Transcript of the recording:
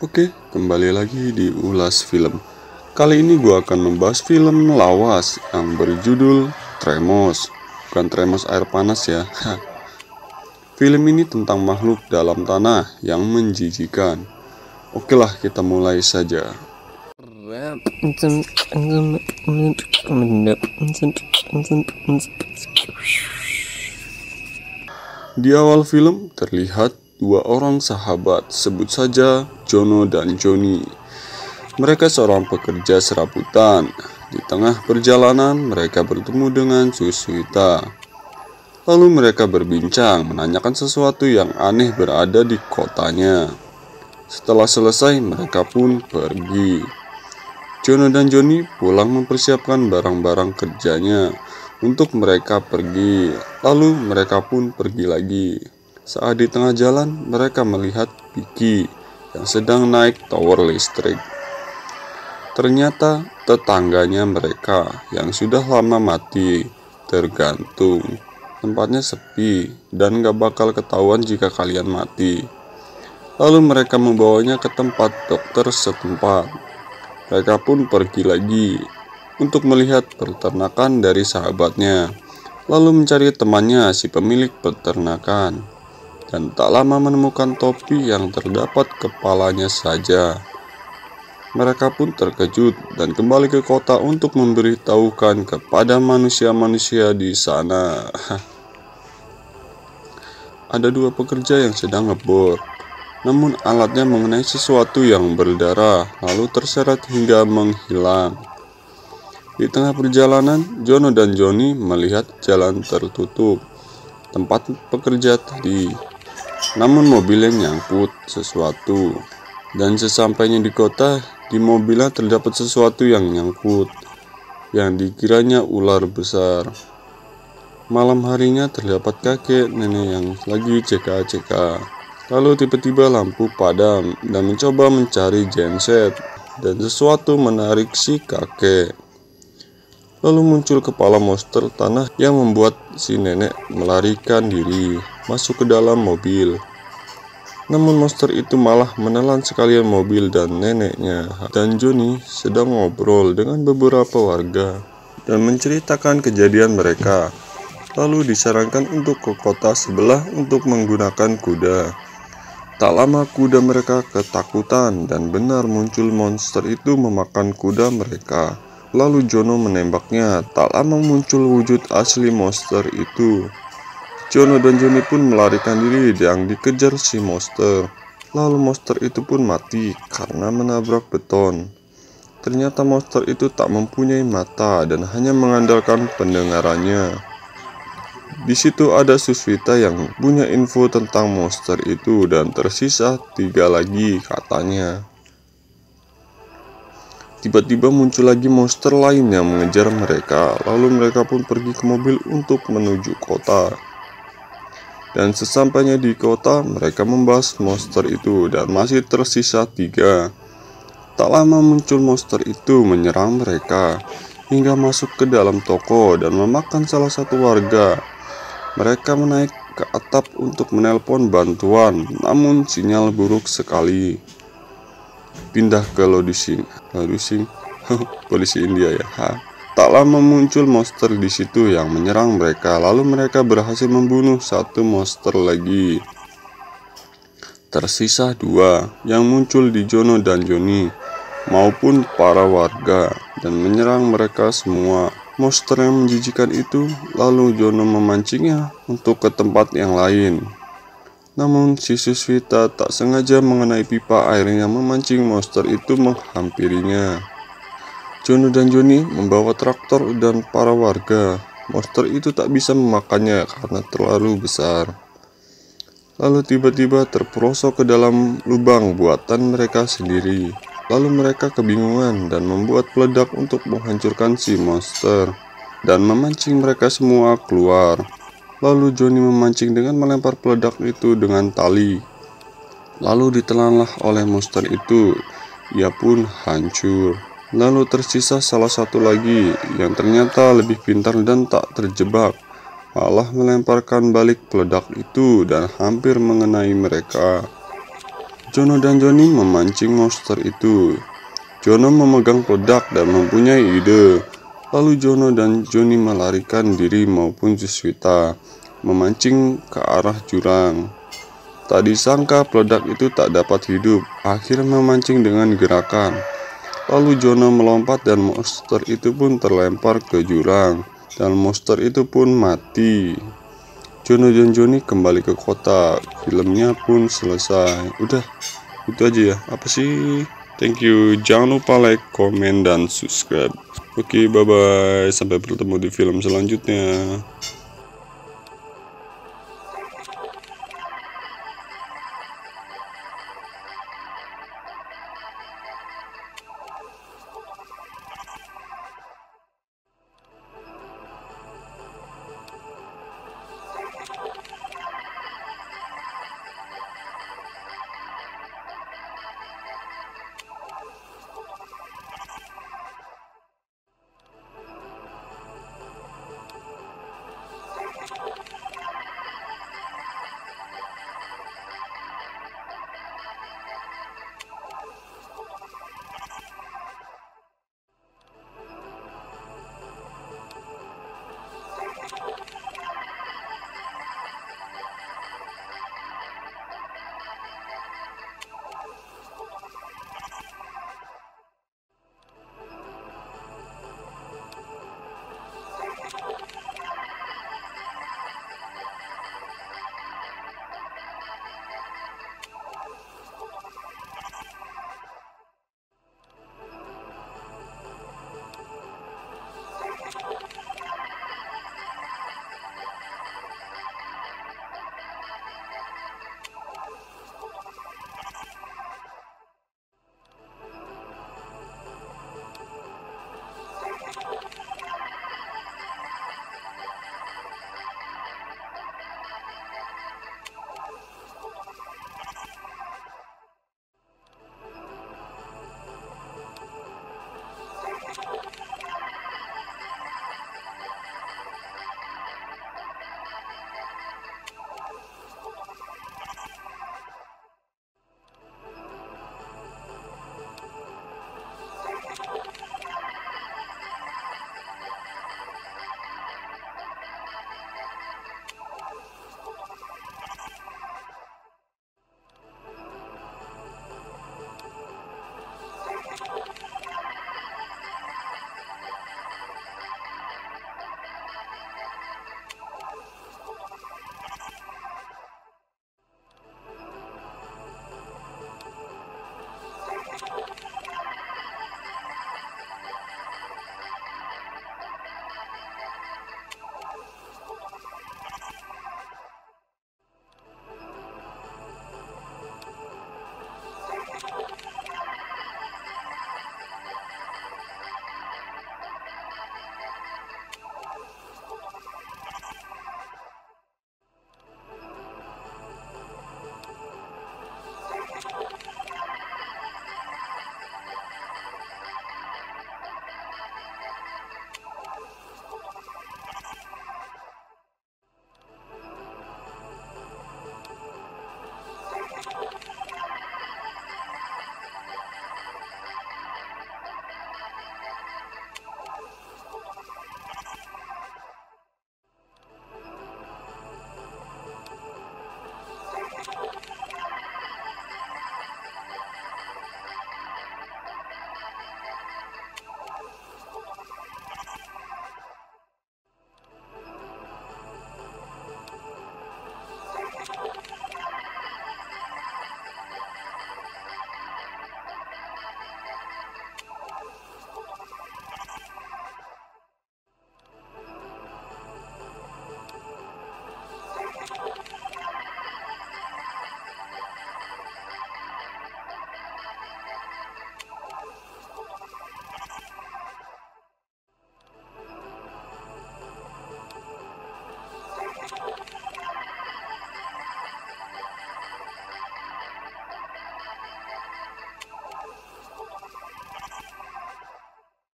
Oke, kembali lagi di Ulas Film. Kali ini gue akan membahas film lawas yang berjudul Tremos. Bukan Tremos air panas ya. Film ini tentang makhluk dalam tanah yang menjijikan. Oke lah, kita mulai saja. Di awal film terlihat dua orang sahabat, sebut saja Jono dan Joni. Mereka seorang pekerja serabutan. Di tengah perjalanan mereka bertemu dengan Suswita. Lalu mereka berbincang menanyakan sesuatu yang aneh berada di kotanya. Setelah selesai mereka pun pergi. Jono dan Joni pulang mempersiapkan barang-barang kerjanya untuk mereka pergi. Lalu mereka pun pergi lagi. Saat di tengah jalan mereka melihat Vicky yang sedang naik tower listrik. Ternyata tetangganya mereka yang sudah lama mati tergantung. Tempatnya sepi dan gak bakal ketahuan jika kalian mati. Lalu mereka membawanya ke tempat dokter setempat. Mereka pun pergi lagi untuk melihat peternakan dari sahabatnya. Lalu mencari temannya si pemilik peternakan. Dan tak lama menemukan topi yang terdapat kepalanya saja. Mereka pun terkejut dan kembali ke kota untuk memberitahukan kepada manusia-manusia di sana. Ada dua pekerja yang sedang ngebor. Namun alatnya mengenai sesuatu yang berdarah, lalu terseret hingga menghilang. Di tengah perjalanan, Jono dan Joni melihat jalan tertutup tempat pekerja tadi. Namun mobilnya nyangkut sesuatu. Dan sesampainya di kota, di mobilnya terdapat sesuatu yang nyangkut, yang dikiranya ular besar. Malam harinya terdapat kakek nenek yang lagi cek-cek. Lalu tiba-tiba lampu padam dan mencoba mencari genset, dan sesuatu menarik si kakek. Lalu muncul kepala monster tanah yang membuat si nenek melarikan diri masuk ke dalam mobil. Namun monster itu malah menelan sekalian mobil dan neneknya. Dan Joni sedang ngobrol dengan beberapa warga dan menceritakan kejadian mereka. Lalu disarankan untuk ke kota sebelah untuk menggunakan kuda. Tak lama kuda mereka ketakutan dan benar muncul monster itu memakan kuda mereka. Lalu Jono menembaknya. Tak lama muncul wujud asli monster itu. Jono dan Joni pun melarikan diri yang dikejar si monster. Lalu monster itu pun mati karena menabrak beton. Ternyata monster itu tak mempunyai mata dan hanya mengandalkan pendengarannya. Di situ ada Suswita yang punya info tentang monster itu dan tersisa 3 lagi katanya. Tiba-tiba muncul lagi monster lain yang mengejar mereka. Lalu mereka pun pergi ke mobil untuk menuju kota. Dan sesampainya di kota mereka membahas monster itu dan masih tersisa 3. Tak lama muncul monster itu menyerang mereka hingga masuk ke dalam toko dan memakan salah satu warga. Mereka menaik ke atap untuk menelpon bantuan, namun sinyal buruk sekali. Pindah ke Lodusing, polisi India ya. Tak lama muncul monster di situ yang menyerang mereka, lalu mereka berhasil membunuh 1 monster lagi. Tersisa 2 yang muncul di Jono dan Joni maupun para warga dan menyerang mereka semua. Monster yang menjijikan itu, lalu Jono memancingnya untuk ke tempat yang lain. Namun si Suswita tak sengaja mengenai pipa air yang memancing monster itu menghampirinya. Jono dan Joni membawa traktor dan para warga. Monster itu tak bisa memakannya karena terlalu besar. Lalu tiba-tiba terperosok ke dalam lubang buatan mereka sendiri. Lalu mereka kebingungan dan membuat peledak untuk menghancurkan si monster dan memancing mereka semua keluar. Lalu Joni memancing dengan melempar peledak itu dengan tali. Lalu ditelanlah oleh monster itu. Ia pun hancur. Lalu tersisa salah satu lagi yang ternyata lebih pintar dan tak terjebak. Malah melemparkan balik peledak itu dan hampir mengenai mereka. Jono dan Joni memancing monster itu. Jono memegang peledak dan mempunyai ide. Lalu Jono dan Joni melarikan diri maupun Juswita memancing ke arah jurang. Tak disangka peledak itu tak dapat hidup, akhirnya memancing dengan gerakan. Lalu Jono melompat dan monster itu pun terlempar ke jurang, dan monster itu pun mati. Jono dan Joni kembali ke kota, filmnya pun selesai. Udah, itu aja ya. Apa sih? Thank you. Jangan lupa like, komen, dan subscribe. Oke, bye-bye. Sampai bertemu di film selanjutnya.